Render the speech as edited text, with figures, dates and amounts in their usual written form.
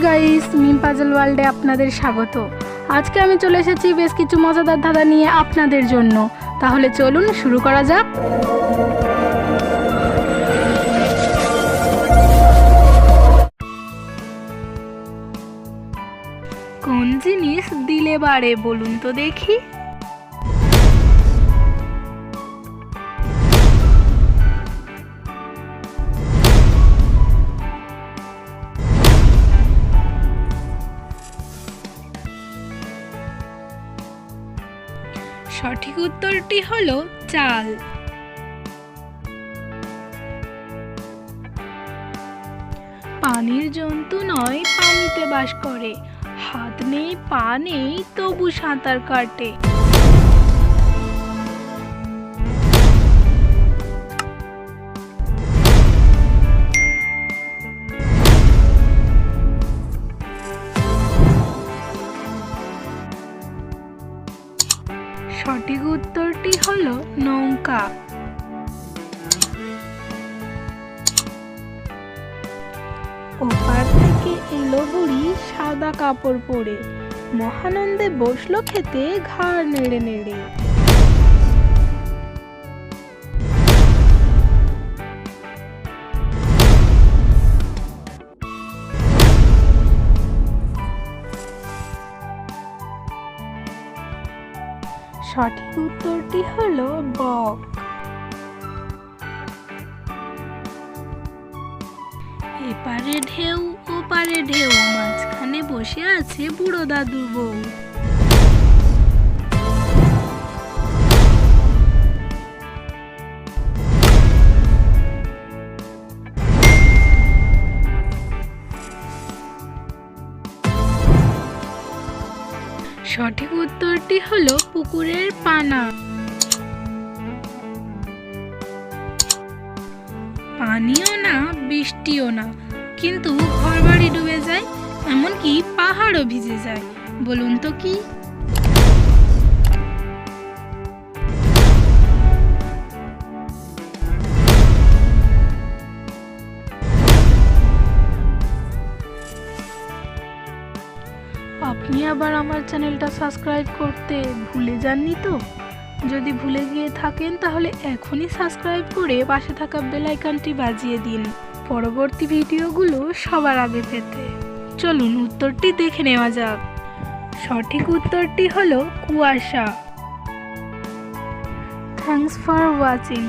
Guys, মিম puzzle ওয়ার্ল্ডে আপনাদের স্বাগত। আজকে আমি চলে এসেছি বেশ কিছু মজাদার ধাঁধা নিয়ে আপনাদের জন্য। তাহলে চলুন শুরু করা যাক। কোন জিনিস দিলে বাড়ে বলুন তো দেখি? সঠিক উত্তরটি হলো চাল। পানির জন্তু নয়, পানিতে বাস করে, হাত নেই পা নেই তবু সাঁতার কাটে। সঠিক উত্তরটি হলো নৌকা। ওপার থেকে এলো বুড়ি সাদা কাপড় পরে, মহানন্দে বসলো খেতে ঘাড় নেড়ে নেড়ে। সঠিক উত্তরটি হলো বক। এপারে ঢেউ ওপারে ঢেউ, মাঝখানে বসে আছে বুড়ো দাদুর বউ। সঠিক উত্তরটি হলো পুকুরের পানা। পানিও না বৃষ্টিও না, কিন্তু ঘরবাড়ি ডুবে যায়, এমনকি পাহাড়ও ভিজে যায়, বলুন তো কি? আপনি আবার আমার চ্যানেলটা সাবস্ক্রাইব করতে ভুলে যাননি তো? যদি ভুলে গিয়ে থাকেন তাহলে এখনই সাবস্ক্রাইব করে পাশে থাকা বেল আইকনটি বাজিয়ে দিন পরবর্তী ভিডিওগুলো সবার আগে পেতে। চলুন উত্তরটি দেখে নেওয়া যাক। সঠিক উত্তরটি হলো কুয়াশা। Thanks for watching.